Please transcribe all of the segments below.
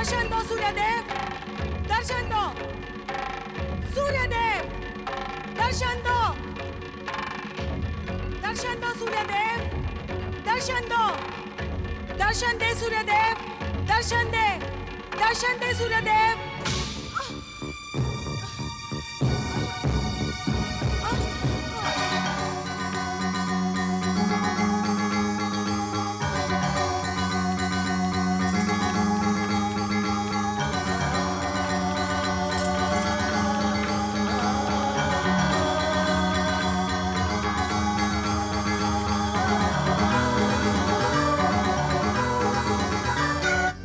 दर्शन दो सूर्यदेव, दर्शन दो सूर्यदेव, दर्शन दो, दर्शन दो सूर्यदेव, दर्शन दो, दर्शन दे सूर्यदेव, दर्शन दे, दर्शन दे सूर्यदेव।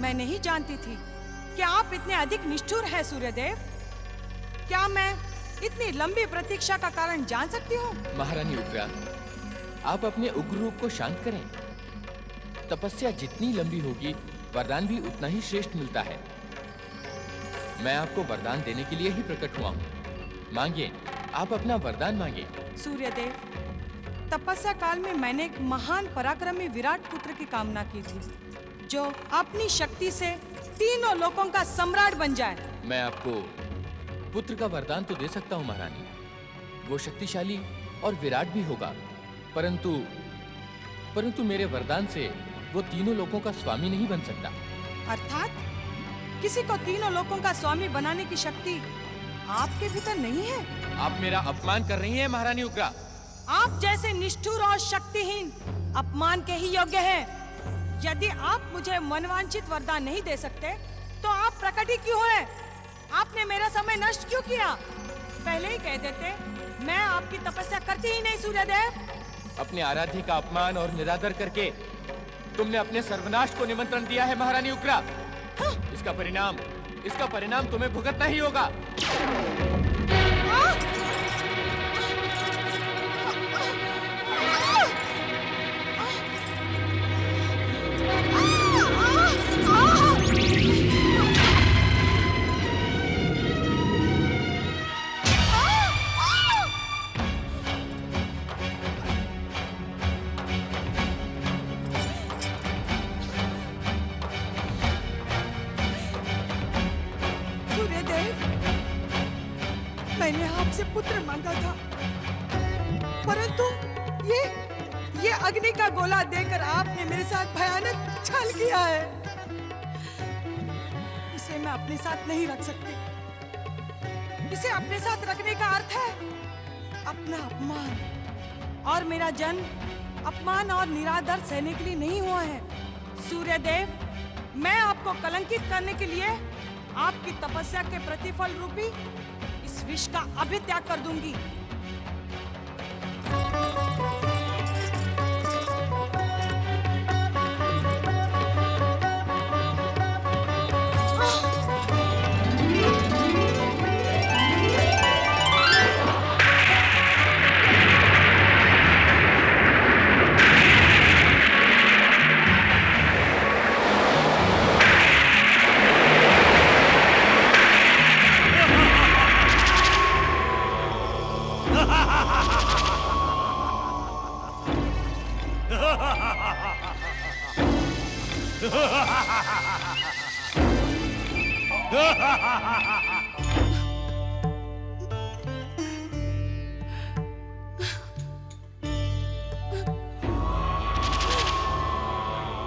मैं नहीं जानती थी कि आप इतने अधिक निष्ठुर हैं सूर्यदेव। क्या मैं इतनी लंबी प्रतीक्षा का कारण जान सकती हूँ? महारानी उग्रा, आप अपने उग्र रूप को शांत करें। तपस्या जितनी लंबी होगी, वरदान भी उतना ही श्रेष्ठ मिलता है। मैं आपको वरदान देने के लिए ही प्रकट हुआ हूँ। मांगिए, आप अपना वरदान मांगिए। सूर्यदेव, तपस्या काल में मैंने एक महान पराक्रमी विराट पुत्र की कामना की थी, जो अपनी शक्ति से तीनों लोकों का सम्राट बन जाए। मैं आपको पुत्र का वरदान तो दे सकता हूँ महारानी। वो शक्तिशाली और विराट भी होगा, परंतु मेरे वरदान से वो तीनों लोकों का स्वामी नहीं बन सकता। अर्थात किसी को तीनों लोकों का स्वामी बनाने की शक्ति आपके भीतर नहीं है? आप मेरा अपमान कर रही हैं महारानी उग्रा। आप जैसे निष्ठुर और शक्तिहीन अपमान के ही योग्य हैं। यदि आप मुझे मनवांछित वरदान नहीं दे सकते, तो आप प्रकट ही क्यों हैं? आपने मेरा समय नष्ट क्यों किया? पहले ही कह देते, मैं आपकी तपस्या करती ही नहीं सूर्यदेव। अपने आराध्य का अपमान और निरादर करके तुमने अपने सर्वनाश को निमंत्रण दिया है महारानी उग्रा। हाँ? इसका परिणाम तुम्हें भुगतना ही होगा। मैंने आपसे पुत्र मांगा था, परंतु ये अग्नि का गोला देकर आपने मेरे साथ भयानक छल किया है। इसे मैं अपने साथ नहीं रख सकती। इसे अपने साथ रखने का अर्थ है अपना अपमान, और मेरा जन्म अपमान और निरादर सहने के लिए नहीं हुआ है। सूर्यदेव, मैं आपको कलंकित करने के लिए आपकी तपस्या के प्रतिफल रूपी इस विष का अभी त्याग कर दूंगी।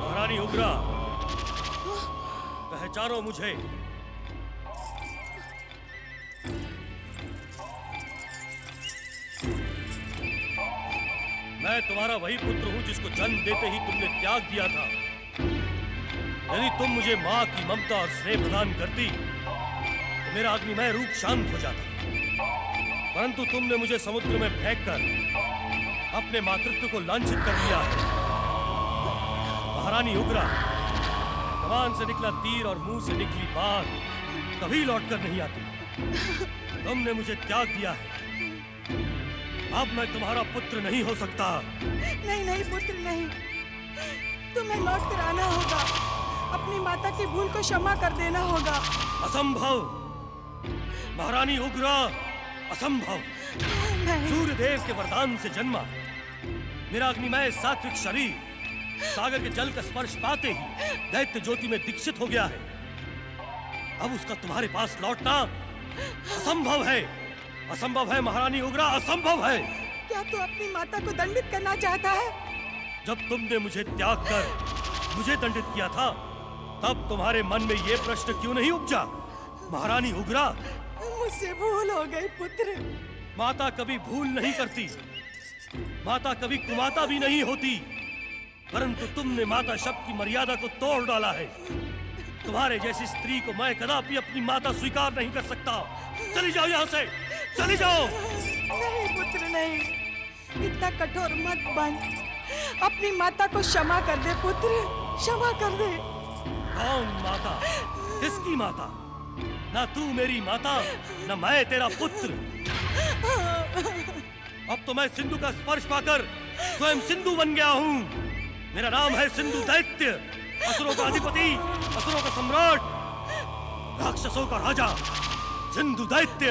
महारानी उग्रा, पहचानो मुझे। मैं तुम्हारा वही पुत्र हूं जिसको जन्म देते ही तुमने त्याग दिया था। यदि तुम मुझे मां की ममता और स्नेह प्रदान करती, तो मेरा अग्निमय रूप शांत हो जाता, परंतु तुमने मुझे समुद्र में फेंककर अपने मातृत्व को लांछित कर दिया है। महारानी उग्रा, कमान से निकला तीर और मुंह से निकली बात कभी लौटकर नहीं आती। तुमने मुझे त्याग दिया है, अब मैं तुम्हारा पुत्र नहीं हो सकता। नहीं पुत्र नहीं, तुम्हें लौट कर आना होगा। अपनी माता की भूल को क्षमा कर देना होगा। असंभव महारानी उग्रा, असंभव। सूर्यदेव के वरदान से जन्मा मेरा अग्निमय सात्विक शरीर सागर के जल का स्पर्श पाते ही दैत्य ज्योति में दीक्षित हो गया है। अब उसका तुम्हारे पास लौटना असंभव है। असंभव है महारानी उग्रा, असंभव है। क्या तू अपनी माता को दंडित करना चाहता है? जब तुमने मुझे त्याग कर मुझे दंडित किया था, तब तुम्हारे मन में ये प्रश्न क्यों नहीं उपजा? महारानी उग्रा, मुझसे भूल हो गई पुत्र। माता कभी भूल नहीं करती, माता कभी कुमाता भी नहीं होती, परंतु तुमने माता शब्द की मर्यादा को तोड़ डाला है। तुम्हारे जैसी स्त्री को मैं कदापि अपनी माता स्वीकार नहीं कर सकता। चली जाओ यहाँ से, चली जाओ। नहीं पुत्र नहीं, इतना कठोर मत बन। अपनी माता को क्षमा कर दे पुत्र, क्षमा कर दे। कौन माता? किसकी माता? ना तू मेरी माता, न मैं तेरा पुत्र। अब तो मैं सिंधु का स्पर्श पाकर स्वयं सिंधु बन गया हूँ। मेरा नाम है सिंधु दैत्य, असुरों का अधिपति, असुरों का सम्राट, राक्षसों का राजा, सिंधु दैत्य।